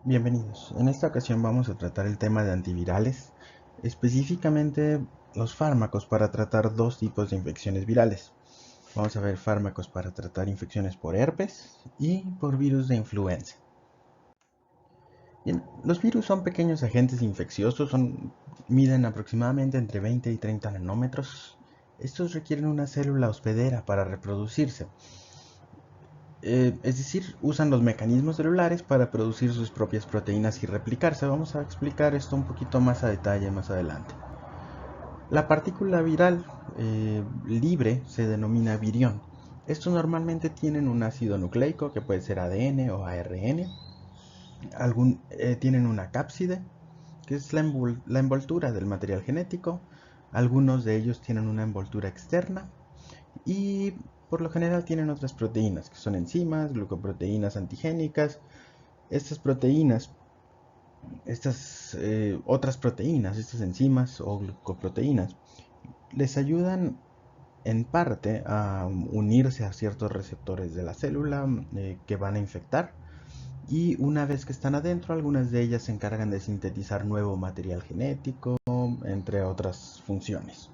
Bienvenidos. En esta ocasión vamos a tratar el tema de antivirales, específicamente los fármacos para tratar dos tipos de infecciones virales. Vamos a ver fármacos para tratar infecciones por herpes y por virus de influenza. Bien, los virus son pequeños agentes infecciosos, miden aproximadamente entre 20 y 30 nanómetros. Estos requieren una célula hospedera para reproducirse. Es decir, usan los mecanismos celulares para producir sus propias proteínas y replicarse. Vamos a explicar esto un poquito más a detalle más adelante. La partícula viral libre se denomina virión. Estos normalmente tienen un ácido nucleico que puede ser ADN o ARN. Tienen una cápside, que es la envoltura del material genético. Algunos de ellos tienen una envoltura externa y por lo general tienen otras proteínas, que son enzimas, glucoproteínas antigénicas. Estas proteínas, otras proteínas, estas enzimas o glucoproteínas, les ayudan en parte a unirse a ciertos receptores de la célula que van a infectar. Y una vez que están adentro, algunas de ellas se encargan de sintetizar nuevo material genético, entre otras funciones.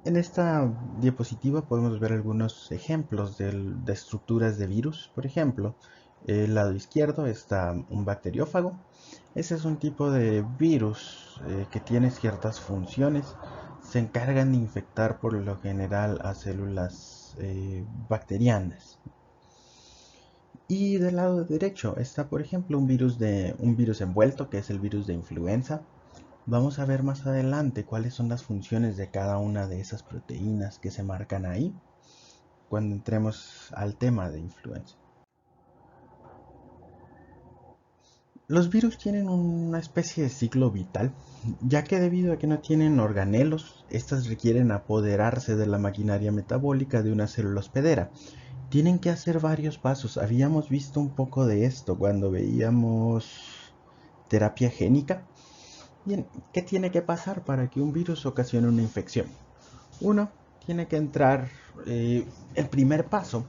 En esta diapositiva podemos ver algunos ejemplos de estructuras de virus. Por ejemplo, el lado izquierdo está un bacteriófago. Ese es un tipo de virus que tiene ciertas funciones. Se encargan de infectar por lo general a células bacterianas. Y del lado derecho está, por ejemplo, un virus envuelto, que es el virus de influenza. Vamos a ver más adelante cuáles son las funciones de cada una de esas proteínas que se marcan ahí cuando entremos al tema de influenza. Los virus tienen una especie de ciclo vital, ya que debido a que no tienen organelos, estas requieren apoderarse de la maquinaria metabólica de una célula hospedera. Tienen que hacer varios pasos. Habíamos visto un poco de esto cuando veíamos terapia génica. Bien, ¿qué tiene que pasar para que un virus ocasione una infección? Uno, tiene que entrar, el primer paso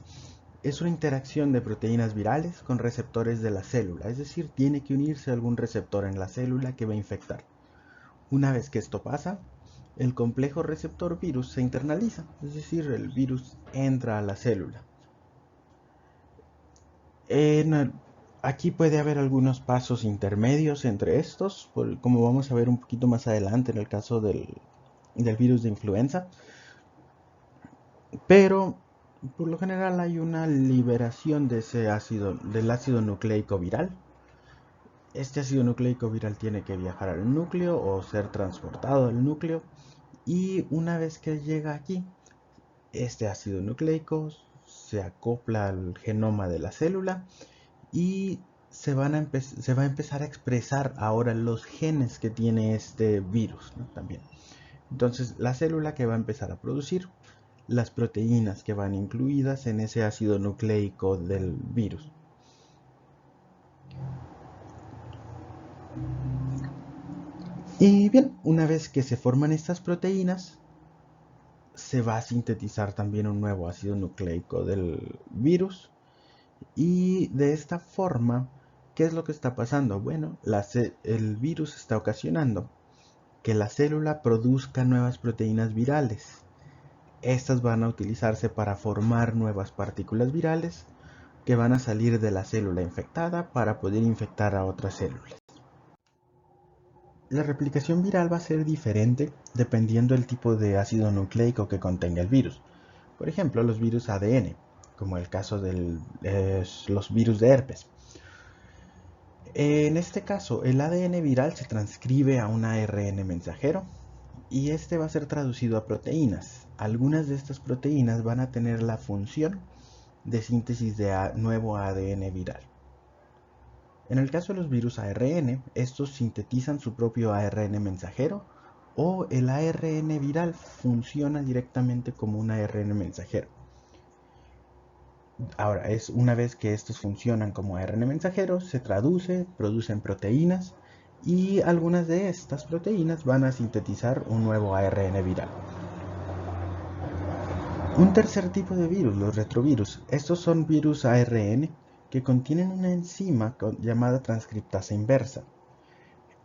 es una interacción de proteínas virales con receptores de la célula, es decir, tiene que unirse a algún receptor en la célula que va a infectar. Una vez que esto pasa, el complejo receptor virus se internaliza, es decir, el virus entra a la célula. En, Aquí puede haber algunos pasos intermedios entre estos, como vamos a ver un poquito más adelante en el caso del virus de influenza. Pero por lo general hay una liberación de ese ácido, del ácido nucleico viral. Este ácido nucleico viral tiene que viajar al núcleo o ser transportado al núcleo. Y una vez que llega aquí, este ácido nucleico se acopla al genoma de la célula y se va a empezar a expresar ahora los genes que tiene este virus, ¿no? También. Entonces, la célula que va a empezar a producir las proteínas que van incluidas en ese ácido nucleico del virus. Y bien, una vez que se forman estas proteínas, se va a sintetizar también un nuevo ácido nucleico del virus. Y de esta forma, ¿qué es lo que está pasando? Bueno, el virus está ocasionando que la célula produzca nuevas proteínas virales. Estas van a utilizarse para formar nuevas partículas virales que van a salir de la célula infectada para poder infectar a otras células. La replicación viral va a ser diferente dependiendo del tipo de ácido nucleico que contenga el virus. Por ejemplo, los virus ADN, como el caso de los virus de herpes. En este caso, el ADN viral se transcribe a un ARN mensajero y este va a ser traducido a proteínas. Algunas de estas proteínas van a tener la función de síntesis de nuevo ADN viral. En el caso de los virus ARN, estos sintetizan su propio ARN mensajero o el ARN viral funciona directamente como un ARN mensajero. Ahora, una vez que estos funcionan como ARN mensajeros, se traduce, producen proteínas y algunas de estas proteínas van a sintetizar un nuevo ARN viral. Un tercer tipo de virus, los retrovirus. Estos son virus ARN que contienen una enzima llamada transcriptasa inversa.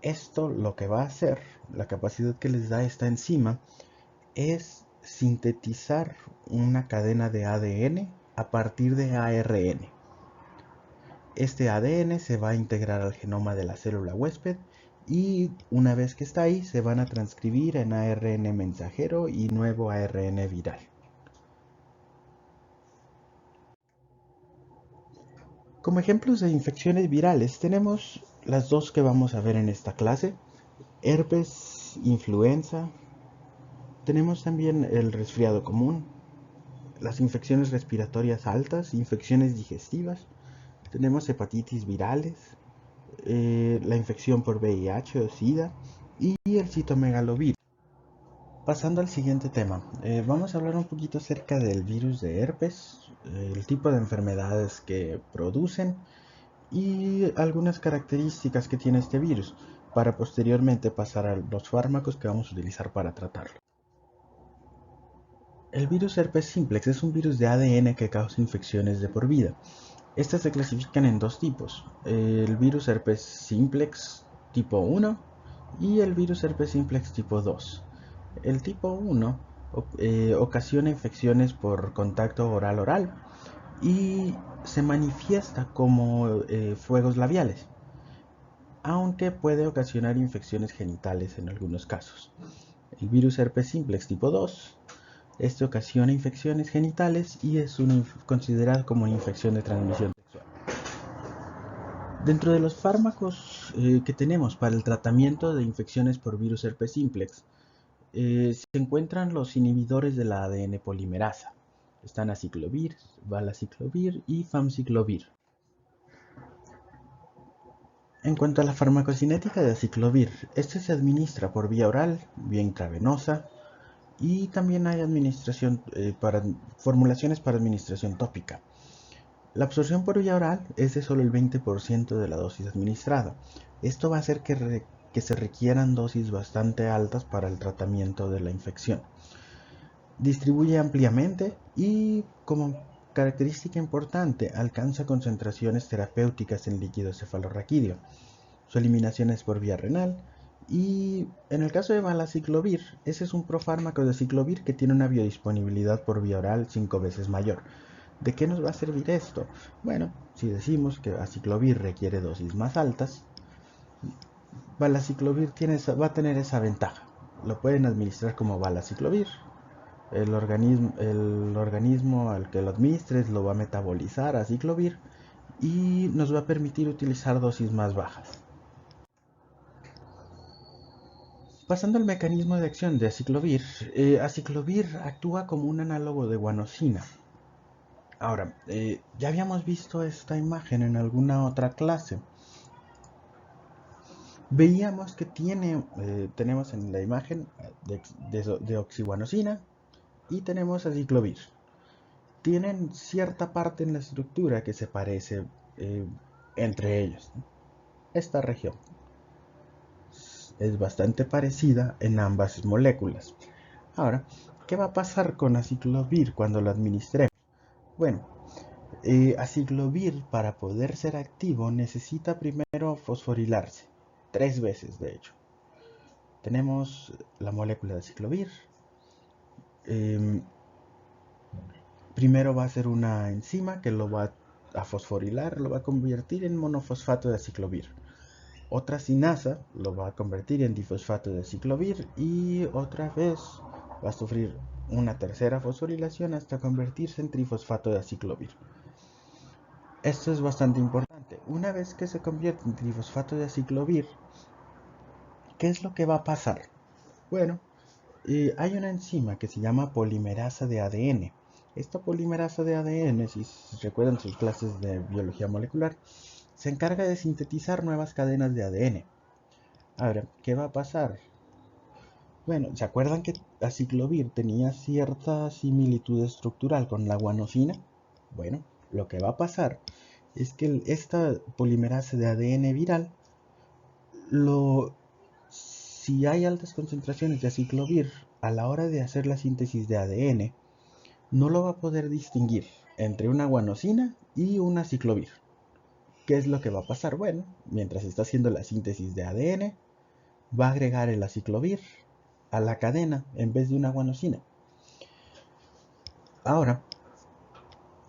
Esto lo que va a hacer, la capacidad que les da esta enzima, es sintetizar una cadena de ADN a partir de ARN. Este ADN se va a integrar al genoma de la célula huésped y una vez que está ahí se van a transcribir en ARN mensajero y nuevo ARN viral. Como ejemplos de infecciones virales tenemos las dos que vamos a ver en esta clase: herpes, influenza. Tenemos también el resfriado común, las infecciones respiratorias altas, infecciones digestivas. Tenemos hepatitis virales, la infección por VIH o SIDA y el citomegalovirus. Pasando al siguiente tema, vamos a hablar un poquito acerca del virus de herpes, el tipo de enfermedades que producen y algunas características que tiene este virus, para posteriormente pasar a los fármacos que vamos a utilizar para tratarlo. El virus herpes simplex es un virus de ADN que causa infecciones de por vida. Estas se clasifican en dos tipos: el virus herpes simplex tipo 1 y el virus herpes simplex tipo 2. El tipo 1 ocasiona infecciones por contacto oral-oral y se manifiesta como fuegos labiales, aunque puede ocasionar infecciones genitales en algunos casos. El virus herpes simplex tipo 2, este ocasiona infecciones genitales y es considerado como una infección de transmisión sexual. Dentro de los fármacos que tenemos para el tratamiento de infecciones por virus herpes simplex, se encuentran los inhibidores de la ADN polimerasa. Están aciclovir, valaciclovir y famciclovir. En cuanto a la farmacocinética de aciclovir, este se administra por vía oral, vía intravenosa, y también hay formulaciones para administración tópica. La absorción por vía oral es de solo el 20% de la dosis administrada. Esto va a hacer que se requieran dosis bastante altas para el tratamiento de la infección. Distribuye ampliamente y, como característica importante, alcanza concentraciones terapéuticas en líquido cefalorraquídeo. Su eliminación es por vía renal. Y en el caso de valaciclovir, ese es un profármaco de aciclovir que tiene una biodisponibilidad por vía oral 5 veces mayor. ¿De qué nos va a servir esto? Bueno, si decimos que aciclovir requiere dosis más altas, valaciclovir va a tener esa ventaja. Lo pueden administrar como valaciclovir. El organismo al que lo administres lo va a metabolizar a aciclovir y nos va a permitir utilizar dosis más bajas. Pasando al mecanismo de acción de aciclovir, aciclovir actúa como un análogo de guanosina. Ahora, ya habíamos visto esta imagen en alguna otra clase. Veíamos que tenemos en la imagen de oxiguanosina y tenemos aciclovir. Tienen cierta parte en la estructura que se parece entre ellos. Esta región es bastante parecida en ambas moléculas. Ahora, ¿qué va a pasar con aciclovir cuando lo administremos? Bueno, aciclovir, para poder ser activo, necesita primero fosforilarse 3 veces, de hecho. Tenemos la molécula de aciclovir. Primero va a ser una enzima que lo va a fosforilar, lo va a convertir en monofosfato de aciclovir. Otra sinasa lo va a convertir en difosfato de aciclovir y otra vez va a sufrir una tercera fosforilación hasta convertirse en trifosfato de aciclovir. Esto es bastante importante. Una vez que se convierte en trifosfato de aciclovir, ¿qué es lo que va a pasar? Bueno, hay una enzima que se llama polimerasa de ADN. Esta polimerasa de ADN, si recuerdan sus clases de biología molecular, se encarga de sintetizar nuevas cadenas de ADN. Ahora, ¿qué va a pasar? Bueno, ¿se acuerdan que aciclovir tenía cierta similitud estructural con la guanosina? Bueno, lo que va a pasar es que esta polimerasa de ADN viral, si hay altas concentraciones de aciclovir a la hora de hacer la síntesis de ADN, no lo va a poder distinguir entre una guanosina y una aciclovir. ¿Qué es lo que va a pasar? Bueno, mientras está haciendo la síntesis de ADN, va a agregar el aciclovir a la cadena en vez de una guanosina. Ahora,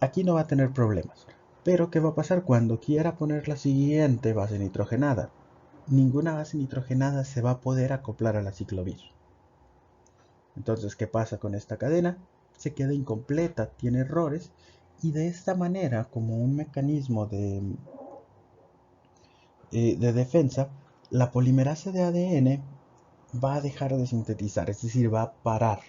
aquí no va a tener problemas. Pero ¿qué va a pasar cuando quiera poner la siguiente base nitrogenada? Ninguna base nitrogenada se va a poder acoplar al aciclovir. Entonces, ¿qué pasa con esta cadena? Se queda incompleta, tiene errores, y de esta manera, como un mecanismo de defensa, la polimerasa de ADN va a dejar de sintetizar, es decir, va a parar.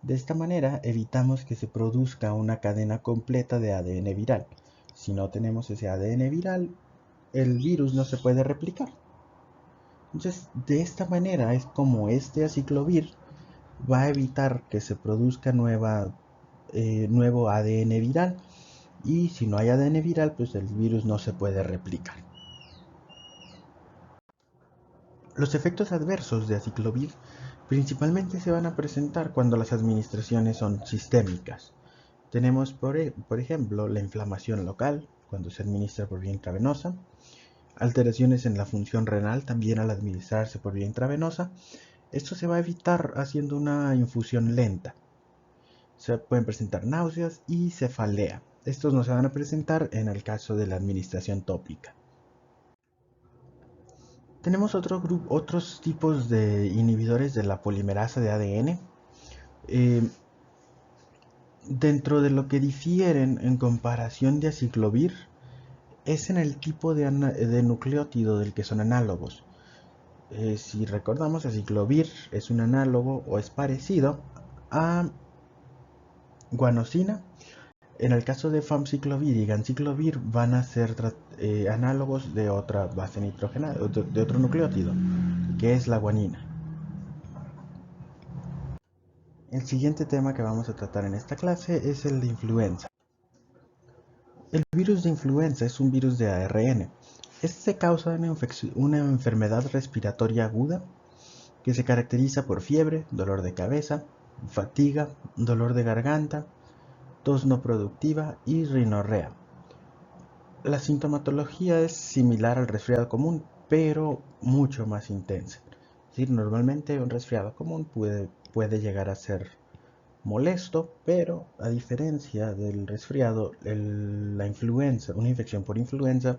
De esta manera evitamos que se produzca una cadena completa de ADN viral. Si no tenemos ese ADN viral, el virus no se puede replicar. Entonces, de esta manera es como este aciclovir va a evitar que se produzca nuevo ADN viral. Y si no hay ADN viral, pues el virus no se puede replicar. Los efectos adversos de aciclovir principalmente se van a presentar cuando las administraciones son sistémicas. Tenemos, por ejemplo, la inflamación local, cuando se administra por vía intravenosa, alteraciones en la función renal también al administrarse por vía intravenosa. Esto se va a evitar haciendo una infusión lenta. Se pueden presentar náuseas y cefalea. Estos no se van a presentar en el caso de la administración tópica. Tenemos otros tipos de inhibidores de la polimerasa de ADN. Dentro de lo que difieren en comparación de aciclovir es en el tipo de nucleótido del que son análogos. Si recordamos, aciclovir es un análogo o es parecido a guanosina. En el caso de famciclovir y ganciclovir van a ser análogos de otra base nitrogenada, de otro nucleótido, que es la guanina. El siguiente tema que vamos a tratar en esta clase es el de influenza. El virus de influenza es un virus de ARN. Este causa una enfermedad respiratoria aguda que se caracteriza por fiebre, dolor de cabeza, fatiga, dolor de garganta, tos no productiva y rinorrea. La sintomatología es similar al resfriado común, pero mucho más intensa. Es decir, normalmente un resfriado común puede llegar a ser molesto, pero a diferencia del resfriado, la influenza, una infección por influenza,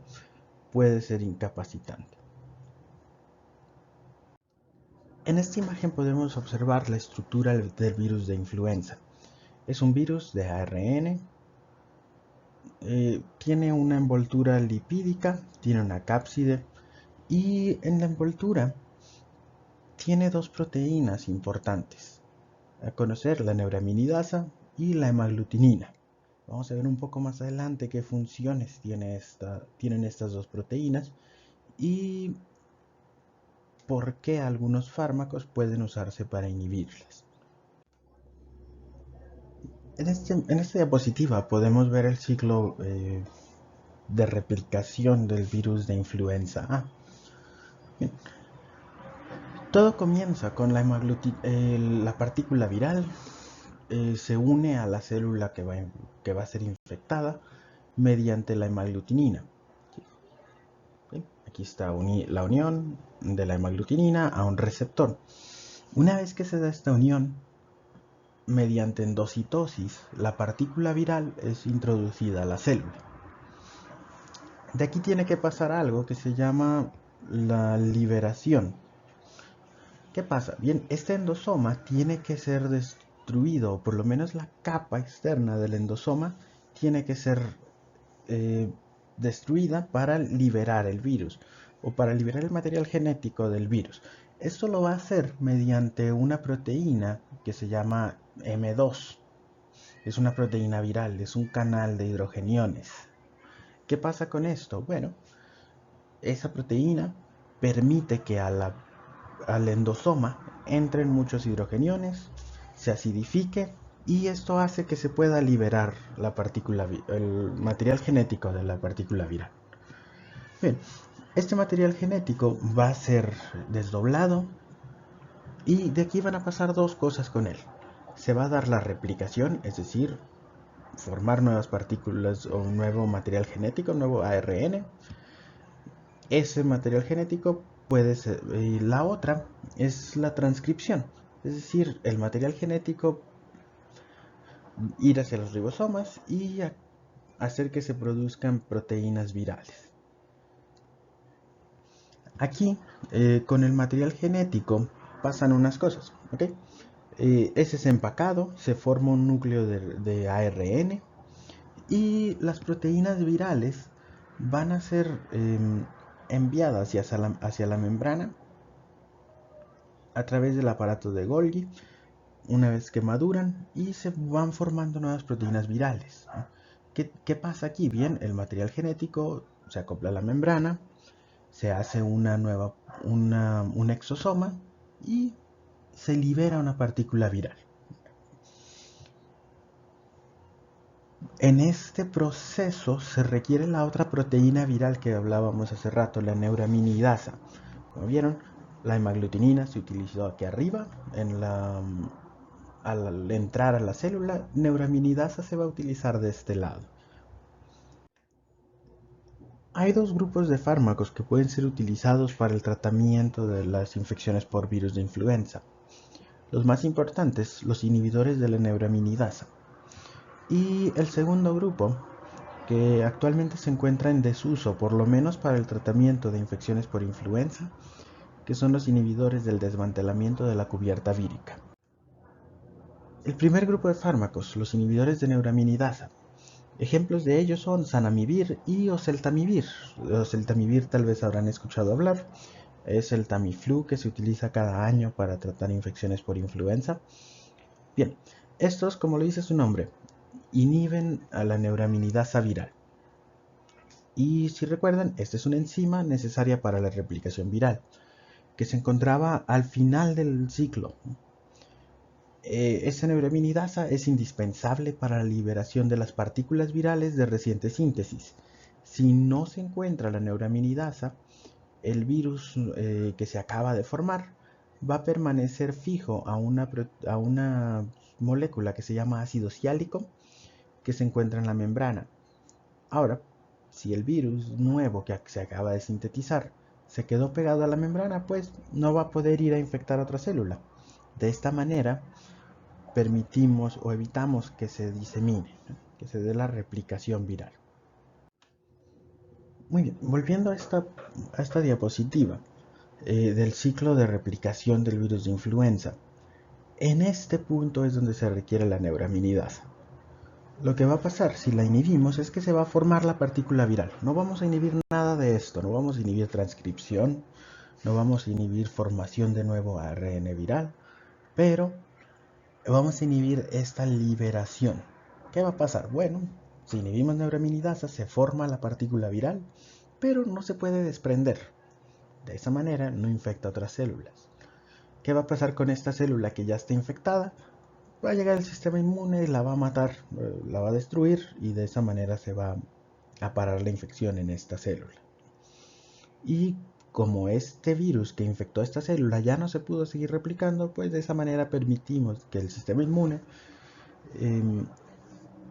puede ser incapacitante. En esta imagen podemos observar la estructura del virus de influenza. Es un virus de ARN, tiene una envoltura lipídica, tiene una cápside y en la envoltura tiene dos proteínas importantes a conocer, la neuraminidasa y la hemaglutinina. Vamos a ver un poco más adelante qué funciones tienen estas dos proteínas y por qué algunos fármacos pueden usarse para inhibirlas. En esta diapositiva podemos ver el ciclo de replicación del virus de influenza A. Bien. Todo comienza con la partícula viral, se une a la célula que va a ser infectada mediante la hemaglutinina. Aquí está la unión de la hemaglutinina a un receptor. Una vez que se da esta unión, mediante endocitosis, la partícula viral es introducida a la célula. De aquí tiene que pasar algo que se llama la liberación. ¿Qué pasa? Bien, este endosoma tiene que ser destruido, o por lo menos la capa externa del endosoma tiene que ser destruida para liberar el virus o para liberar el material genético del virus. Esto lo va a hacer mediante una proteína que se llama M2. Es una proteína viral, es un canal de hidrogeniones. ¿Qué pasa con esto? Bueno, esa proteína permite que al endosoma entren muchos hidrogeniones, se acidifique y esto hace que se pueda liberar el material genético de la partícula viral. Bien, este material genético va a ser desdoblado y de aquí van a pasar dos cosas con él. Se va a dar la replicación, es decir, formar nuevas partículas o un nuevo material genético, un nuevo ARN. Ese material genético puede ser, y la otra es la transcripción, es decir, el material genético ir hacia los ribosomas y hacer que se produzcan proteínas virales. Aquí, con el material genético pasan unas cosas, ¿ok? Ese es empacado, se forma un núcleo de ARN y las proteínas virales van a ser enviadas hacia la membrana a través del aparato de Golgi una vez que maduran y se van formando nuevas proteínas virales. ¿Qué pasa aquí? Bien, el material genético se acopla a la membrana, se hace un exosoma y se libera una partícula viral. En este proceso se requiere la otra proteína viral que hablábamos hace rato, la neuraminidasa. Como vieron, la hemaglutinina se utilizó aquí arriba, al entrar a la célula, neuraminidasa se va a utilizar de este lado. Hay dos grupos de fármacos que pueden ser utilizados para el tratamiento de las infecciones por virus de influenza. Los más importantes, los inhibidores de la neuraminidasa. Y el segundo grupo, que actualmente se encuentra en desuso, por lo menos para el tratamiento de infecciones por influenza, que son los inhibidores del desmantelamiento de la cubierta vírica. El primer grupo de fármacos, los inhibidores de neuraminidasa. Ejemplos de ellos son zanamivir y oseltamivir. Oseltamivir tal vez habrán escuchado hablar. Es el Tamiflu que se utiliza cada año para tratar infecciones por influenza. Bien, estos, como lo dice su nombre, inhiben a la neuraminidasa viral. Y si recuerdan, esta es una enzima necesaria para la replicación viral, que se encontraba al final del ciclo. Esa neuraminidasa es indispensable para la liberación de las partículas virales de reciente síntesis. Si no se encuentra la neuraminidasa, el virus que se acaba de formar va a permanecer fijo a una molécula que se llama ácido siálico que se encuentra en la membrana. Ahora, si el virus nuevo que se acaba de sintetizar se quedó pegado a la membrana, pues no va a poder ir a infectar otra célula. De esta manera, permitimos o evitamos que se disemine, ¿no? Que se dé la replicación viral. Muy bien, volviendo a esta diapositiva del ciclo de replicación del virus de influenza. En este punto es donde se requiere la neuraminidasa. Lo que va a pasar si la inhibimos es que se va a formar la partícula viral. No vamos a inhibir nada de esto, no vamos a inhibir transcripción, no vamos a inhibir formación de nuevo ARN viral, pero vamos a inhibir esta liberación. ¿Qué va a pasar? Bueno, si inhibimos neuraminidasa se forma la partícula viral, pero no se puede desprender. De esa manera no infecta otras células. ¿Qué va a pasar con esta célula que ya está infectada? Va a llegar el sistema inmune, la va a matar, la va a destruir y de esa manera se va a parar la infección en esta célula. Y como este virus que infectó esta célula ya no se pudo seguir replicando, pues de esa manera permitimos que el sistema inmune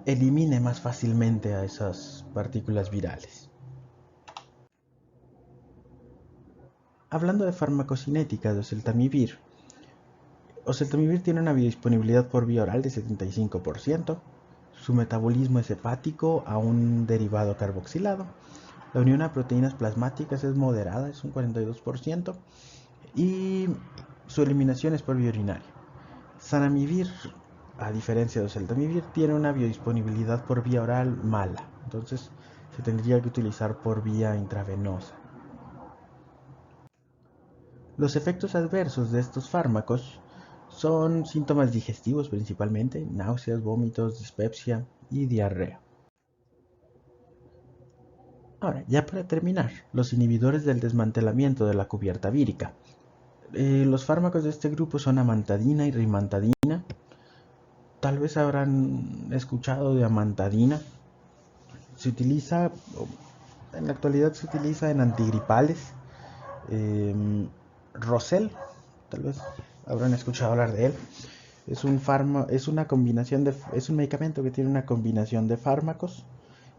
elimine más fácilmente a esas partículas virales. Hablando de farmacocinética de oseltamivir, oseltamivir tiene una biodisponibilidad por vía oral de 75%, su metabolismo es hepático a un derivado carboxilado, la unión a proteínas plasmáticas es moderada, es un 42%, y su eliminación es por vía urinaria. Zanamivir, a diferencia de oseltamivir, tiene una biodisponibilidad por vía oral mala, entonces se tendría que utilizar por vía intravenosa. Los efectos adversos de estos fármacos son síntomas digestivos principalmente, náuseas, vómitos, dispepsia y diarrea. Ahora, ya para terminar, los inhibidores del desmantelamiento de la cubierta vírica. Los fármacos de este grupo son amantadina y rimantadina. Tal vez habrán escuchado de amantadina. Se utiliza, en la actualidad se utiliza en antigripales. Rosel, tal vez habrán escuchado hablar de él. Es un medicamento que tiene una combinación de fármacos.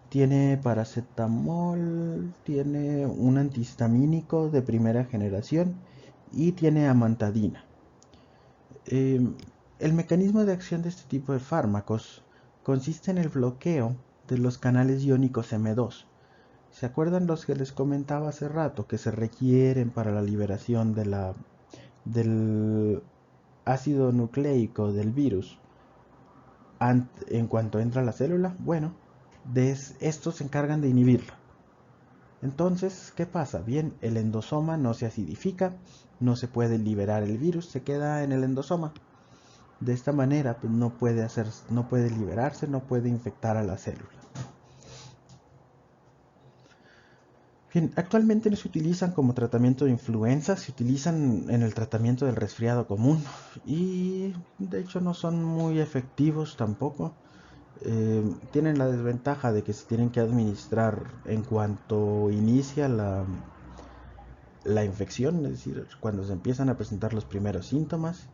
Tiene paracetamol, tiene un antihistamínico de primera generación y tiene amantadina. Eh, el mecanismo de acción de este tipo de fármacos consiste en el bloqueo de los canales iónicos M2. ¿Se acuerdan los que les comentaba hace rato que se requieren para la liberación del ácido nucleico del virus en cuanto entra a la célula? Bueno, estos se encargan de inhibirlo. Entonces, ¿qué pasa? Bien, el endosoma no se acidifica, no se puede liberar el virus, se queda en el endosoma. De esta manera, pues no puede liberarse, no puede infectar a la célula. Bien, actualmente no se utilizan como tratamiento de influenza, se utilizan en el tratamiento del resfriado común y de hecho no son muy efectivos tampoco. Tienen la desventaja de que se tienen que administrar en cuanto inicia la infección, es decir, cuando se empiezan a presentar los primeros síntomas.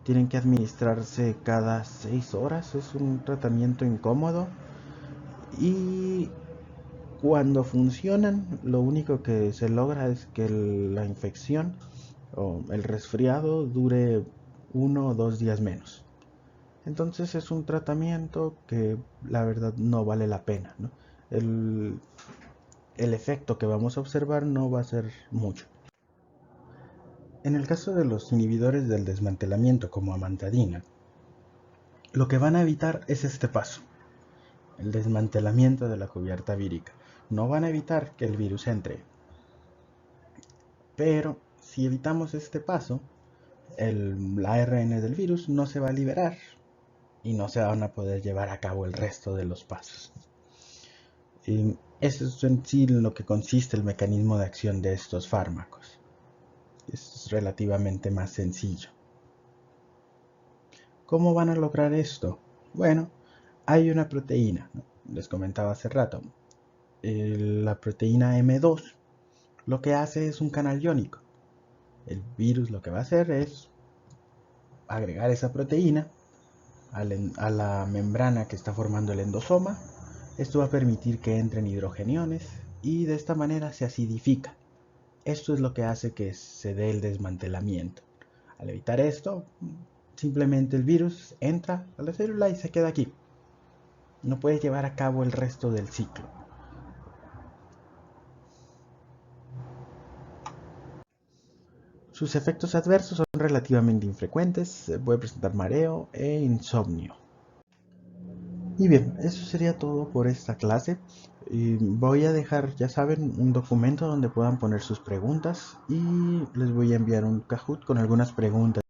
Tienen que administrarse cada 6 horas, es un tratamiento incómodo y cuando funcionan, lo único que se logra es que la infección o el resfriado dure 1 o 2 días menos. Entonces es un tratamiento que la verdad no vale la pena, ¿no? El, el efecto que vamos a observar no va a ser mucho. En el caso de los inhibidores del desmantelamiento como amantadina, lo que van a evitar es este paso, el desmantelamiento de la cubierta vírica. No van a evitar que el virus entre, pero si evitamos este paso, la ARN del virus no se va a liberar y no se van a poder llevar a cabo el resto de los pasos. Y eso es en sí en lo que consiste el mecanismo de acción de estos fármacos. Es relativamente más sencillo. ¿Cómo van a lograr esto? Bueno, hay una proteína, ¿no? Les comentaba hace rato. La proteína M2 lo que hace es un canal iónico. El virus lo que va a hacer es agregar esa proteína a la membrana que está formando el endosoma. Esto va a permitir que entren hidrogeniones y de esta manera se acidifica. Esto es lo que hace que se dé el desmantelamiento. Al evitar esto, simplemente el virus entra a la célula y se queda aquí. No puede llevar a cabo el resto del ciclo. Sus efectos adversos son relativamente infrecuentes, puede presentar mareo e insomnio. Y bien, eso sería todo por esta clase. Y voy a dejar, ya saben, un documento donde puedan poner sus preguntas y les voy a enviar un Kahoot con algunas preguntas.